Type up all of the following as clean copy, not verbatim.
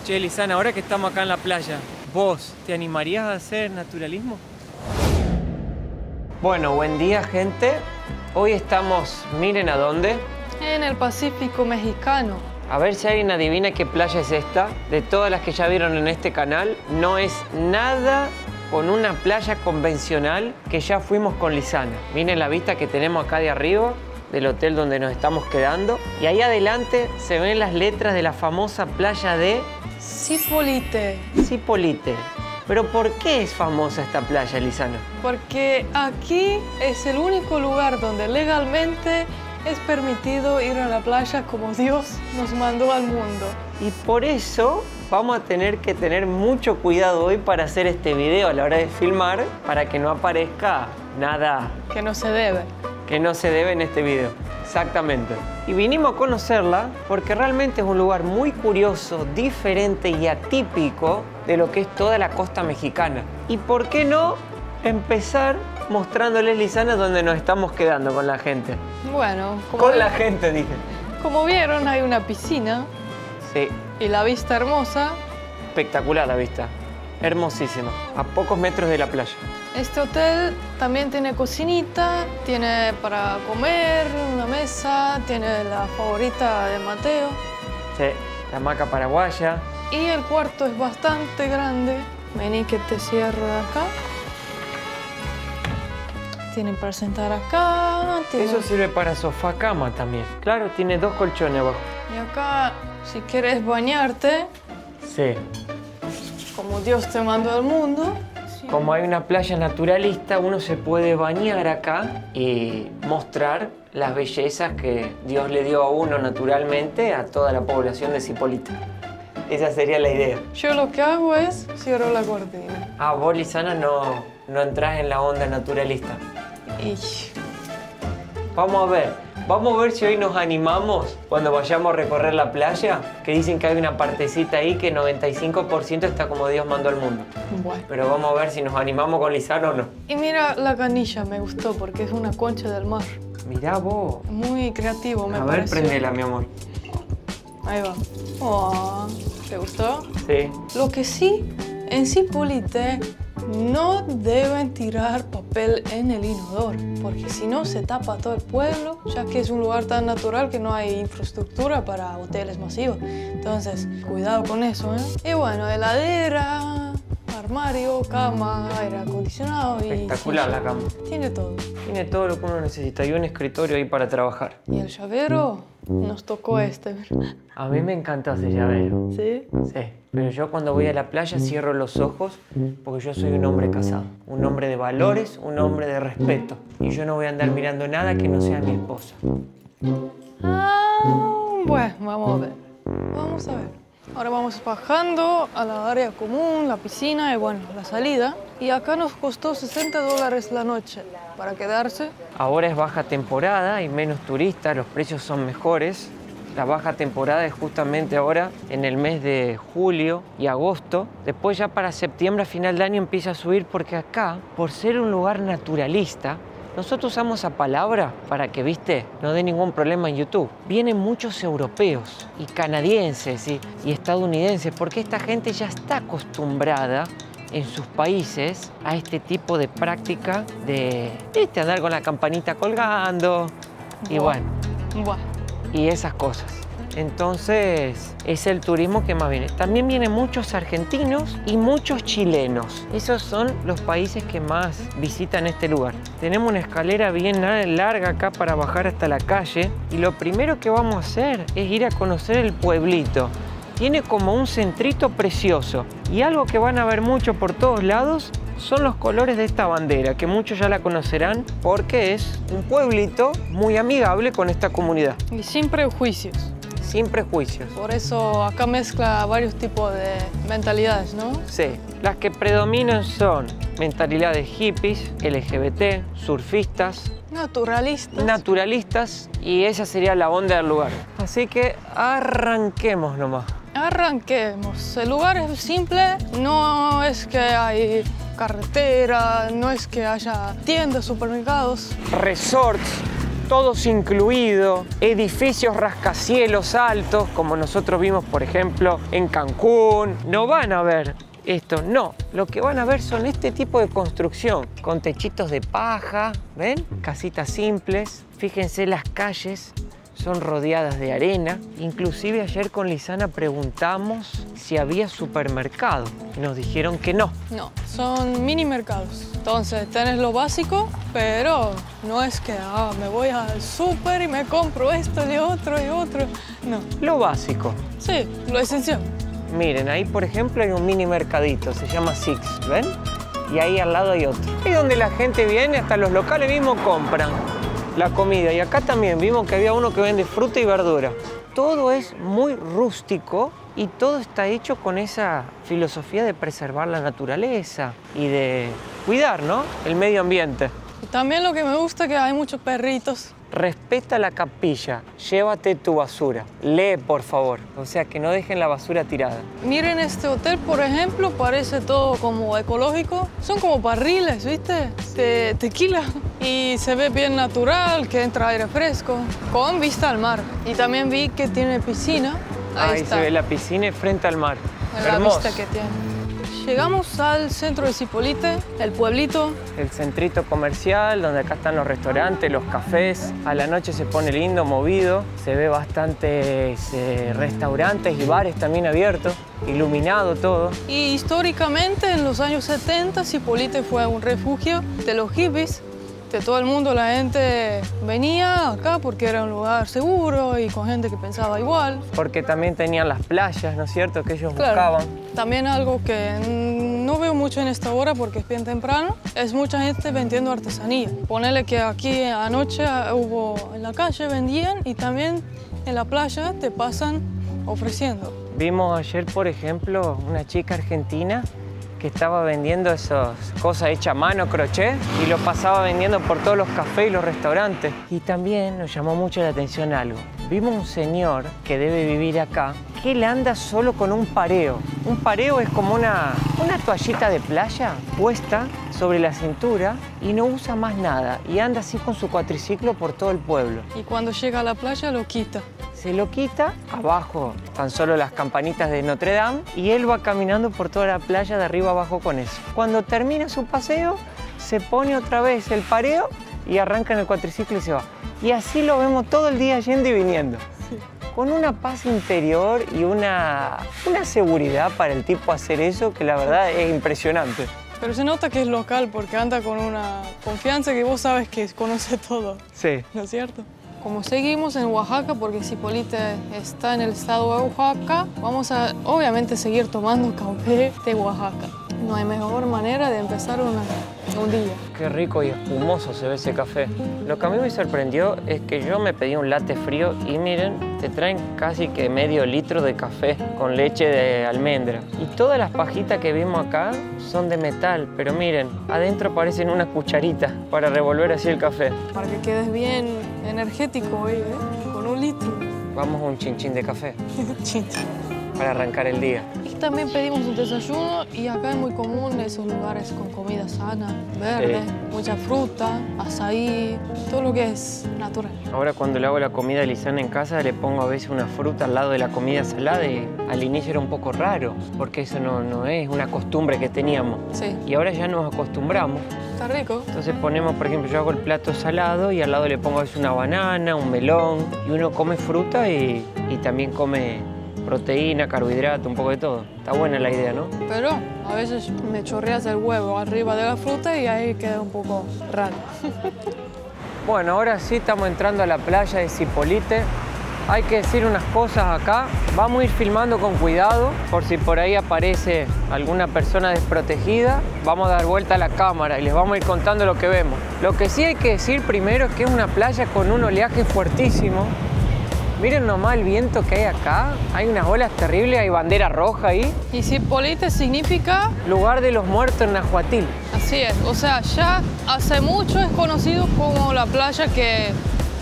Che, Lisana, ahora que estamos acá en la playa, ¿vos te animarías a hacer naturalismo? Bueno, buen día, gente. Hoy estamos, miren a dónde. En el Pacífico mexicano. A ver si alguien adivina qué playa es esta. De todas las que ya vieron en este canal, no es nada con una playa convencional que ya fuimos con Lisana. Miren la vista que tenemos acá de arriba del hotel donde nos estamos quedando. Y ahí adelante se ven las letras de la famosa playa de Zipolite. Zipolite. Pero ¿por qué es famosa esta playa, Lisana? Porque aquí es el único lugar donde legalmente es permitido ir a la playa como Dios nos mandó al mundo. Y por eso vamos a tener que tener mucho cuidado hoy para hacer este video a la hora de filmar, para que no aparezca nada Que no se debe. que no se debe en este video. Exactamente. Y vinimos a conocerla porque realmente es un lugar muy curioso, diferente y atípico de lo que es toda la costa mexicana. Y por qué no empezar mostrándoles, Lisana, dónde nos estamos quedando con la gente. Bueno, Con la gente, dije. como vieron, hay una piscina Sí, y la vista hermosa. espectacular la vista. Hermosísima. A pocos metros de la playa. Este hotel también tiene cocinita, tiene para comer, una mesa, tiene la favorita de Mateo. Sí, la hamaca paraguaya. Y el cuarto es bastante grande. Vení que te cierro de acá. Tienen para sentar acá. Eso sirve para sofá cama también. Claro, tiene 2 colchones abajo. Y acá, si quieres bañarte, Sí. como Dios te mandó al mundo. Como hay una playa naturalista, uno se puede bañar acá y mostrar las bellezas que Dios le dio a uno naturalmente a toda la población de Zipolite. Esa sería la idea. Yo lo que hago es cierro la cortina. Ah, vos, Lisana, no entrás en la onda naturalista. Y Vamos a ver si hoy nos animamos cuando vayamos a recorrer la playa, que dicen que hay una partecita ahí que 95% está como Dios mandó al mundo. bueno. Pero vamos a ver si nos animamos con Lisana o no. Y mira la canilla, me gustó porque es una concha del mar. Mirá vos. Muy creativo, me A ver, pareció. prendela, mi amor. Ahí va. Oh, ¿te gustó? Sí. Lo que sí, en Zipolite no deben tirar papel en el inodoro, porque si no se tapa todo el pueblo, ya que es un lugar tan natural que no hay infraestructura para hoteles masivos. Entonces, cuidado con eso, ¿eh? Y bueno, heladera, armario, cama, aire acondicionado y... Espectacular la cama. Tiene todo. Tiene todo lo que uno necesita y un escritorio ahí para trabajar. Y el llavero nos tocó este, ¿verdad? A mí me encanta ese llavero. ¿Sí? Sí, pero yo cuando voy a la playa cierro los ojos porque yo soy un hombre casado. Un hombre de valores, un hombre de respeto. Y yo no voy a andar mirando nada que no sea mi esposa. Bueno, vamos a ver. Vamos a ver. Ahora vamos bajando a la área común, la piscina y bueno, la salida. Y acá nos costó $60 la noche para quedarse. Ahora es baja temporada, hay menos turistas, los precios son mejores. La baja temporada es justamente ahora en el mes de julio y agosto. Después ya para septiembre, a final de año, empieza a subir porque acá, por ser un lugar naturalista, nosotros usamos esa palabra para que, viste, no dé ningún problema en YouTube. Vienen muchos europeos y canadienses y estadounidenses porque esta gente ya está acostumbrada en sus países a este tipo de práctica de, viste, andar con la campanita colgando y bueno, y esas cosas. Entonces, es el turismo que más viene. También vienen muchos argentinos y muchos chilenos. Esos son los países que más visitan este lugar. Tenemos una escalera bien larga acá para bajar hasta la calle. Y lo primero que vamos a hacer es ir a conocer el pueblito. Tiene como un centrito precioso. Y algo que van a ver mucho por todos lados son los colores de esta bandera, que muchos ya la conocerán porque es un pueblito muy amigable con esta comunidad. Y sin prejuicios. Sin prejuicios. Por eso acá mezcla varios tipos de mentalidades, ¿no? Sí, las que predominan son mentalidades hippies, LGBT, surfistas, naturalistas y esa sería la onda del lugar. Así que arranquemos nomás. Arranquemos. El lugar es simple, no es que hay carretera, no es que haya tiendas, supermercados. Resorts, todos incluido, edificios rascacielos altos, como nosotros vimos, por ejemplo, en Cancún. No van a ver esto, no. Lo que van a ver son este tipo de construcción, con techitos de paja, ¿ven? Casitas simples. Fíjense las calles. Son rodeadas de arena. Inclusive ayer con Lisana preguntamos si había supermercado y nos dijeron que no. No, son mini mercados. Entonces tenés lo básico, pero no es que me voy al súper y me compro esto y otro y otro. No. Lo básico. Sí, lo esencial. Miren, ahí por ejemplo hay un mini mercadito, se llama Six, ¿ven? Y ahí al lado hay otro. Y donde la gente viene, hasta los locales mismos compran la comida. Y acá también vimos que había uno que vende fruta y verdura. Todo es muy rústico y todo está hecho con esa filosofía de preservar la naturaleza y de cuidar, ¿no?, el medio ambiente. Y también lo que me gusta es que hay muchos perritos. Respeta la capilla, llévate tu basura. Lee, por favor. O sea, que no dejen la basura tirada. Miren este hotel, por ejemplo, parece todo como ecológico. Son como barriles, ¿viste? De tequila. Y se ve bien natural, que entra aire fresco, con vista al mar. Y también vi que tiene piscina. Ahí se ve la piscina frente al mar. La Hermoso. vista que tiene. Llegamos al centro de Zipolite, el pueblito. El centrito comercial, donde acá están los restaurantes, los cafés. A la noche se pone lindo, movido. Se ve bastantes restaurantes y bares también abiertos, iluminado todo. Y históricamente, en los años 70, Zipolite fue un refugio de los hippies. De todo el mundo la gente venía acá porque era un lugar seguro y con gente que pensaba igual. Porque también tenían las playas, ¿no es cierto?, que ellos buscaban. También algo que no veo mucho en esta hora porque es bien temprano, es mucha gente vendiendo artesanía. Ponele que aquí anoche hubo en la calle, vendían, y también en la playa te pasan ofreciendo. Vimos ayer, por ejemplo, una chica argentina que estaba vendiendo esas cosas hechas a mano, crochet, y lo pasaba vendiendo por todos los cafés y los restaurantes. Y también nos llamó mucho la atención algo. Vimos un señor que debe vivir acá, que él anda solo con un pareo. Un pareo es como una toallita de playa puesta sobre la cintura y no usa más nada. Y anda así con su cuatriciclo por todo el pueblo. Y cuando llega a la playa lo quita. Se lo quita, abajo tan solo las campanitas de Notre Dame, y él va caminando por toda la playa de arriba abajo con eso. Cuando termina su paseo, se pone otra vez el pareo y arranca en el cuatriciclo y se va. Y así lo vemos todo el día yendo y viniendo. Sí. Con una paz interior y una seguridad para el tipo hacer eso que la verdad es impresionante. Pero se nota que es local porque anda con una confianza que vos sabes que conoce todo. Sí. ¿No es cierto? Como seguimos en Oaxaca, porque Zipolite está en el estado de Oaxaca, vamos a obviamente seguir tomando café de Oaxaca. No hay mejor manera de empezar un día. Qué rico y espumoso se ve ese café. Lo que a mí me sorprendió es que yo me pedí un latte frío y miren, te traen casi que medio litro de café con leche de almendra. Y todas las pajitas que vimos acá son de metal, pero miren, adentro parecen unas cucharitas para revolver así el café. Para que quedes bien energético hoy, ¿eh? Con un litro. Vamos a un chinchín de café Chincha. para arrancar el día. Y también pedimos un desayuno y acá es muy común esos lugares con comida sana, verde, mucha fruta, azaí, todo lo que es natural. Ahora cuando le hago la comida a Lisana en casa le pongo a veces una fruta al lado de la comida salada y al inicio era un poco raro porque eso no es una costumbre que teníamos. Sí. Y ahora ya nos acostumbramos. Está rico. Entonces ponemos, por ejemplo, yo hago el plato salado y al lado le pongo a veces una banana, un melón y uno come fruta y también come proteína, carbohidrato, un poco de todo. Está buena la idea, ¿no? Pero a veces me chorreas el huevo arriba de la fruta y ahí queda un poco raro. Bueno, ahora sí estamos entrando a la playa de Zipolite. Hay que decir unas cosas acá. Vamos a ir filmando con cuidado por si por ahí aparece alguna persona desprotegida. Vamos a dar vuelta a la cámara y les vamos a ir contando lo que vemos. Lo que sí hay que decir primero es que es una playa con un oleaje fuertísimo. Miren nomás el viento que hay acá. Hay unas olas terribles, hay bandera roja ahí. Y Zipolite significa... Lugar de los muertos en Nahuatl. Así es, o sea, ya hace mucho es conocido como la playa que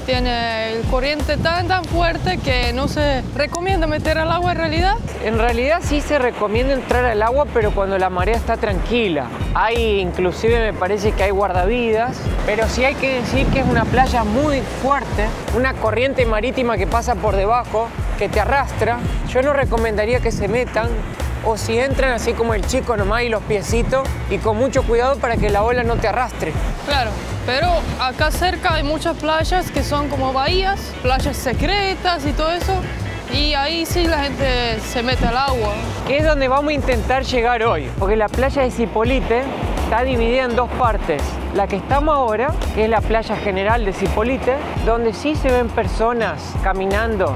Tiene el corriente tan fuerte que no se recomienda meter al agua en realidad. En realidad sí se recomienda entrar al agua, pero cuando la marea está tranquila. Hay, inclusive me parece que hay guardavidas, pero sí hay que decir que es una playa muy fuerte, una corriente marítima que pasa por debajo, que te arrastra. Yo no recomendaría que se metan, o si entran así como el chico nomás y los piecitos, y con mucho cuidado para que la ola no te arrastre. Claro, pero acá cerca hay muchas playas que son como bahías, playas secretas y todo eso, y ahí sí la gente se mete al agua. Que es donde vamos a intentar llegar hoy, porque la playa de Zipolite está dividida en dos partes. La que estamos ahora, que es la playa general de Zipolite, donde sí se ven personas caminando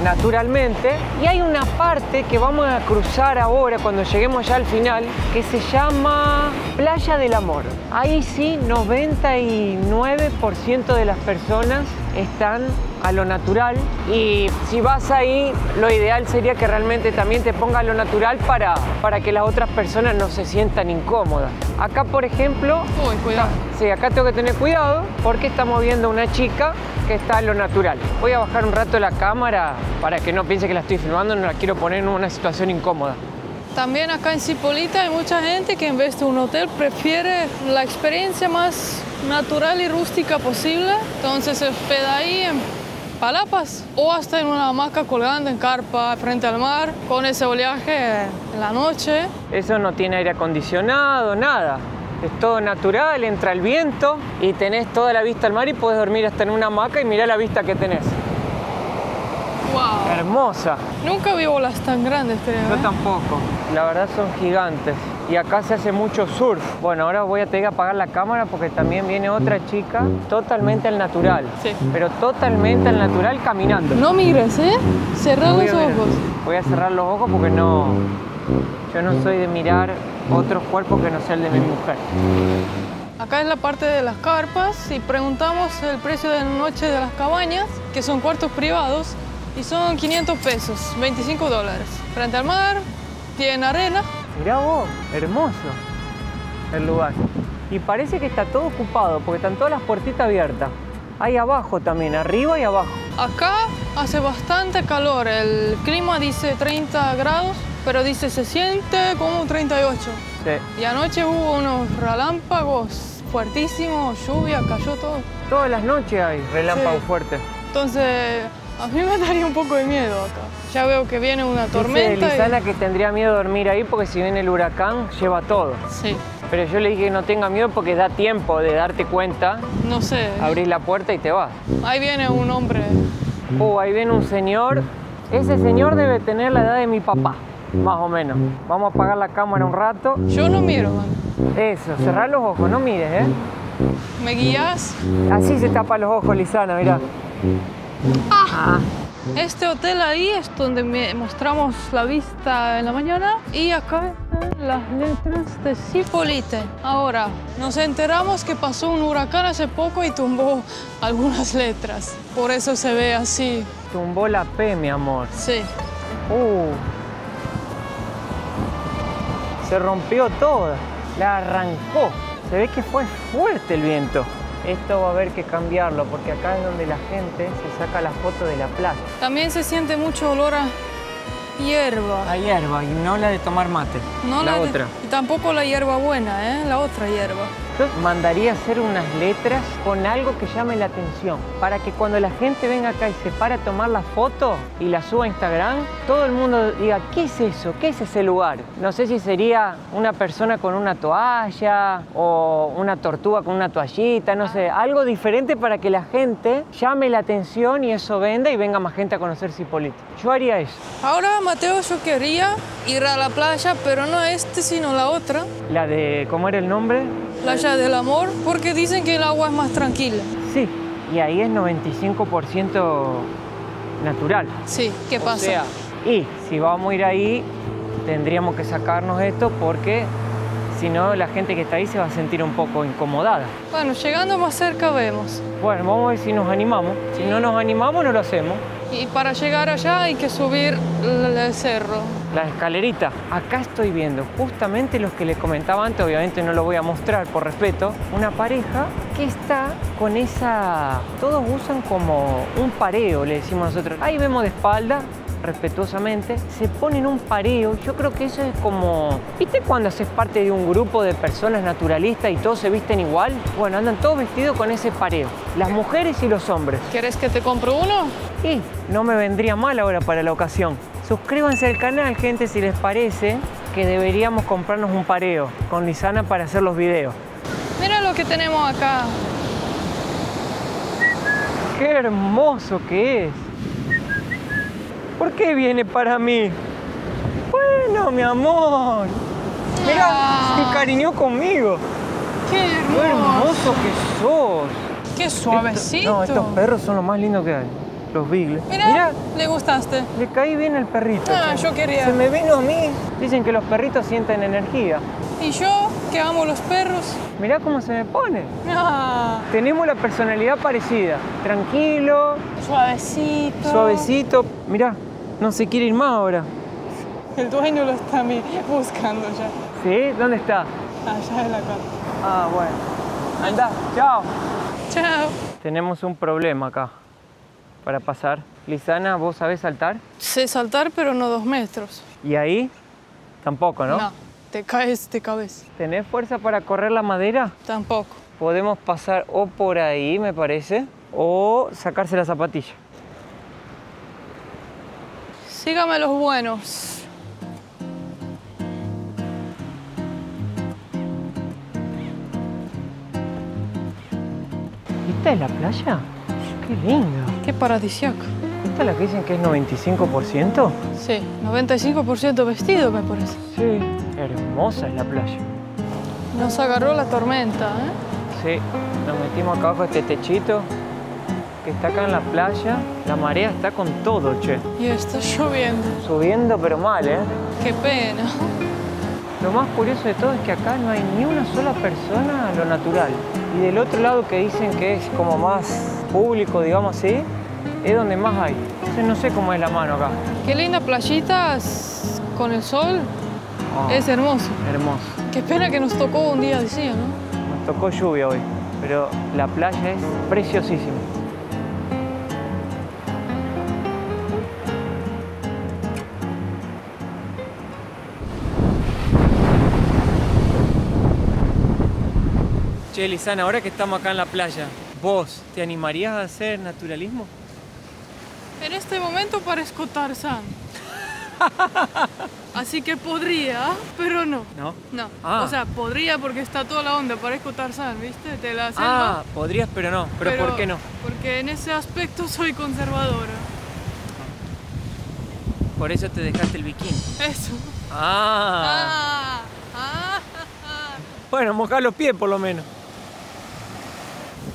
naturalmente, y hay una parte que vamos a cruzar ahora cuando lleguemos ya al final, que se llama Playa del Amor. Ahí sí, 99% de las personas están a lo natural, y si vas ahí, lo ideal sería que realmente también te pongas lo natural para que las otras personas no se sientan incómodas. Acá, por ejemplo, Uy, cuidado. Sí, acá tengo que tener cuidado porque estamos viendo a una chica que está a lo natural. Voy a bajar un rato la cámara para que no piense que la estoy filmando, no la quiero poner en una situación incómoda. También acá en Zipolite hay mucha gente que en vez de un hotel prefiere la experiencia más natural y rústica posible. Entonces se hospeda ahí en palapas o hasta en una hamaca colgando en carpa frente al mar con ese oleaje en la noche. Eso no tiene aire acondicionado, nada. Es todo natural, entra el viento y tenés toda la vista al mar y podés dormir hasta en una hamaca y mirá la vista que tenés. ¡Wow! Hermosa. Nunca vi olas tan grandes, creo. Yo tampoco. La verdad son gigantes. Y acá se hace mucho surf. Bueno, ahora voy a tener que apagar la cámara porque también viene otra chica totalmente al natural. Sí. Pero totalmente al natural caminando. No mires, ¿eh? Cerrá los ojos. Voy a cerrar los ojos porque yo no soy de mirar otros cuerpos que no sea el de mi mujer. Acá es la parte de las carpas y preguntamos el precio de la noche de las cabañas, que son cuartos privados, y son 500 pesos, 25 dólares. Frente al mar, tiene arena. Mirá vos, hermoso el lugar. Y parece que está todo ocupado porque están todas las puertitas abiertas. Hay abajo también, arriba y abajo. Acá hace bastante calor, el clima dice 30 grados, pero dice se siente como 38. Sí. Y anoche hubo unos relámpagos fuertísimos, lluvia, cayó todo. Todas las noches hay relámpagos Sí. fuertes. Entonces, a mí me daría un poco de miedo acá. Ya veo que viene una tormenta. Dice Lisana que tendría miedo de dormir ahí porque si viene el huracán, lleva todo. Sí, Pero yo le dije que no tenga miedo porque da tiempo de darte cuenta, no sé. abrís la puerta y te vas. Ahí viene un hombre. Ahí viene un señor. Ese señor debe tener la edad de mi papá, más o menos. Vamos a apagar la cámara un rato. Yo no miro, man. Eso, cerrá los ojos, no mires, ¿eh? ¿Me guías? Así se tapa los ojos, Lisana, mirá. Este hotel ahí es donde mostramos la vista en la mañana y acá están las letras de Zipolite. Ahora, nos enteramos que pasó un huracán hace poco y tumbó algunas letras. Por eso se ve así. Tumbó la P, mi amor. Sí. Se rompió toda, la arrancó. Se ve que fue fuerte el viento. Esto va a haber que cambiarlo porque acá es donde la gente se saca la foto de la playa. También se siente mucho olor a hierba. La hierba y no la de tomar mate. No la de- otra. Y tampoco la hierba buena, ¿eh? La otra hierba. Yo mandaría hacer unas letras con algo que llame la atención, para que cuando la gente venga acá y se para a tomar la foto y la suba a Instagram, todo el mundo diga, ¿qué es eso? ¿Qué es ese lugar? No sé si sería una persona con una toalla o una tortuga con una toallita, no sé, algo diferente para que la gente llame la atención y eso venda y venga más gente a conocer Zipolite. Yo haría eso. Ahora, Mateo, yo quería ir a la playa, pero no este, sino la otra. La de, ¿cómo era el nombre? Playa del Amor, porque dicen que el agua es más tranquila. Sí, y ahí es 95% natural. Sí, ¿qué pasa? O sea, y si vamos a ir ahí, tendríamos que sacarnos esto porque si no, la gente que está ahí se va a sentir un poco incomodada. Bueno, llegando más cerca vemos. Bueno, vamos a ver si nos animamos. Si no nos animamos, no lo hacemos. Y para llegar allá hay que subir el cerro. la escalerita. Acá estoy viendo justamente los que les comentaba antes, obviamente no lo voy a mostrar por respeto, una pareja que está con esa... Todos usan como un pareo, le decimos nosotros. Ahí vemos de espalda, respetuosamente, se ponen un pareo. Yo creo que eso es como... ¿Viste cuando haces parte de un grupo de personas naturalistas y todos se visten igual? Bueno, andan todos vestidos con ese pareo, las mujeres y los hombres. ¿Quieres que te compre uno? Y no me vendría mal ahora para la ocasión. Suscríbanse al canal, gente, si les parece que deberíamos comprarnos un pareo con Lisana para hacer los videos. Mira lo que tenemos acá. ¡Qué hermoso que es! ¿Por qué viene para mí? Bueno, mi amor. Mira, se encariñó conmigo. ¡Qué hermoso! ¡Qué hermoso que sos! ¡Qué suavecito! Estos perros son los más lindos que hay. Los beagles. Mira, ¿le gustaste? Le caí bien al perrito. Ah, yo quería. Se me vino a mí. Dicen que los perritos sienten energía. ¿Y yo, que amo los perros? Mirá cómo se me pone. Ah, Tenemos la personalidad parecida. Tranquilo, suavecito. suavecito. Mirá, no se quiere ir más ahora. El dueño lo está buscando ya. ¿Sí? ¿Dónde está? Allá en la casa. Ah, bueno. Anda, chao. Chao. Tenemos un problema acá para pasar. Lisana, ¿vos sabés saltar? Sé saltar, pero no 2 metros. ¿Y ahí? Tampoco, ¿no? No, te caes de cabeza. ¿Tenés fuerza para correr la madera? Tampoco. Podemos pasar o por ahí, me parece, o sacarse la zapatilla. Sígame los buenos. ¿Esta es la playa? ¡Qué linda! Qué paradisíaco. ¿Esta es la que dicen que es 95%? Sí, 95% vestido, me parece. Sí. Hermosa es la playa. Nos agarró la tormenta, ¿eh? Sí, nos metimos acá abajo de este techito que está acá en la playa. La marea está con todo, che. Y está lloviendo. Subiendo, pero mal, ¿eh? Qué pena. Lo más curioso de todo es que acá no hay ni una sola persona a lo natural. Y del otro lado que dicen que es como más público, digamos así, es donde más hay. Entonces no sé cómo es la mano acá. Qué linda playita con el sol. Oh, Es hermoso. hermoso. Qué pena que nos tocó un día así, ¿no? Nos tocó lluvia hoy, pero la playa es preciosísima. Che, Lisana, ahora que estamos acá en la playa, ¿vos te animarías a hacer naturalismo? En este momento parezco Tarzán. Así que podría, pero no. ¿No? No. Ah. O sea, podría porque está toda la onda, parezco Tarzán, ¿viste? De la selva. Ah, podrías, pero no. ¿Pero por qué no? Porque en ese aspecto soy conservadora. Por eso te dejaste el bikini. Eso. Ah. Bueno, mojar los pies por lo menos.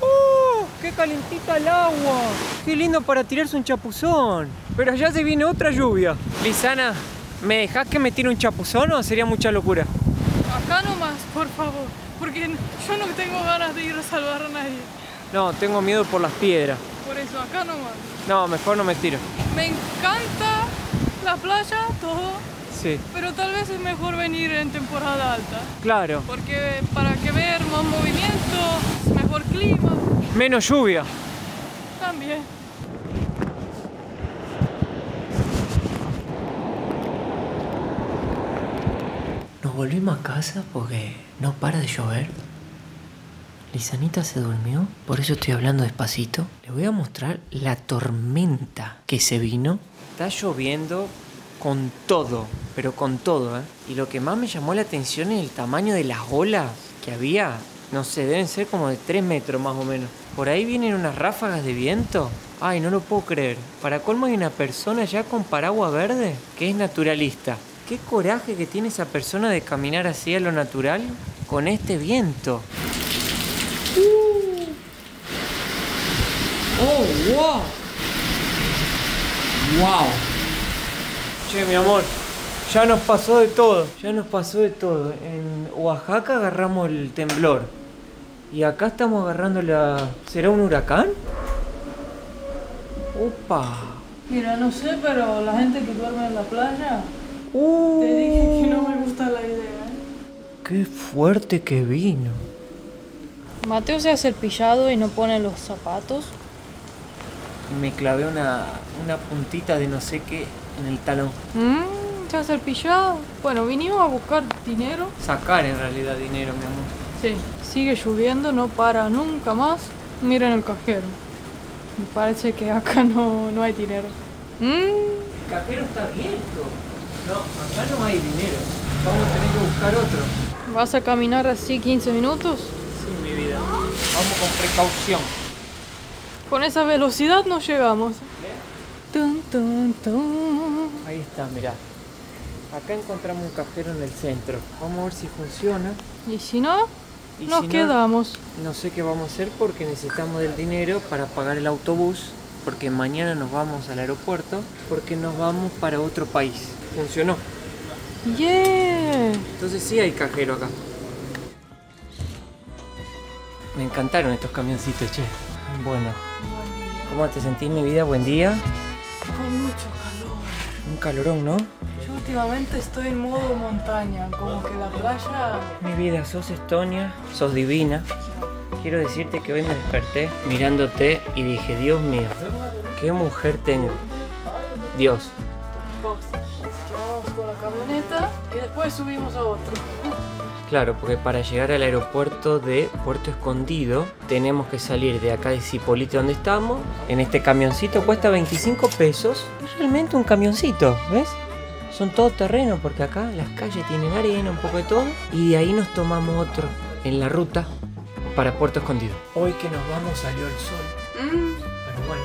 ¡Oh! ¡Qué calentita el agua! ¡Qué lindo para tirarse un chapuzón! Pero allá se viene otra lluvia. Lisana, ¿me dejás que me tire un chapuzón o sería mucha locura? Acá nomás, por favor. Porque yo no tengo ganas de ir a salvar a nadie. No, tengo miedo por las piedras. Por eso, acá nomás. No, mejor no me tiro. Me encanta la playa, todo. Sí. Pero tal vez es mejor venir en temporada alta. Claro. Porque para que ver más movimiento, mejor clima. Menos lluvia. También. Nos volvimos a casa porque no para de llover. Lisanita se durmió, por eso estoy hablando despacito. Les voy a mostrar la tormenta que se vino. Está lloviendo con todo, pero con todo, ¿eh? Y lo que más me llamó la atención es el tamaño de las olas que había. No sé, deben ser como de 3 metros más o menos. Por ahí vienen unas ráfagas de viento. Ay, no lo puedo creer. Para colmo hay una persona ya con paraguas verde que es naturalista. Qué coraje que tiene esa persona de caminar así a lo natural con este viento. ¡Oh, wow! ¡Wow! Che, mi amor, ya nos pasó de todo. Ya nos pasó de todo. En Oaxaca agarramos el temblor. Y acá estamos agarrando la... ¿Será un huracán? ¡Opa! Mira, no sé, pero la gente que duerme en la playa... Te dije que no me gusta la idea. ¡Qué fuerte que vino! Mateo se ha cepillado y no pone los zapatos. Me clavé una puntita de no sé qué en el talón. ¿Se ha cepillado? Bueno, vinimos a buscar dinero. Sacar en realidad dinero, mi amor. Sí. Sigue lloviendo, no para nunca más. Miren el cajero. Me parece que acá no hay dinero. El cajero está abierto. No, acá no hay dinero. Vamos a tener que buscar otro. ¿Vas a caminar así 15 minutos? Sí, mi vida. Vamos con precaución. Con esa velocidad no llegamos. Tun, tun, tun. Ahí está, mirá. Acá encontramos un cajero en el centro. Vamos a ver si funciona. ¿Y si no? Y Nos si quedamos. No sé qué vamos a hacer porque necesitamos del dinero para pagar el autobús. Porque mañana nos vamos al aeropuerto. Porque nos vamos para otro país. Funcionó. ¡Yeah! Entonces sí hay cajero acá. Me encantaron estos camioncitos, che. Bueno. ¿Cómo te sentís, mi vida? Buen día. Con mucho calor. Un calorón, ¿no? Yo últimamente estoy en modo montaña, como que la playa... Mi vida, sos Estonia, sos divina. Quiero decirte que hoy me desperté mirándote y dije, Dios mío, qué mujer tengo. Dios. Vamos con la camioneta y después subimos a otro. Claro, porque para llegar al aeropuerto de Puerto Escondido tenemos que salir de acá de Cipolite donde estamos. En este camioncito cuesta 25 pesos. Es realmente un camioncito, ¿ves? Son todo terreno porque acá las calles tienen arena, un poco de todo. Y de ahí nos tomamos otro en la ruta para Puerto Escondido. Hoy que nos vamos salió el sol. Pero bueno,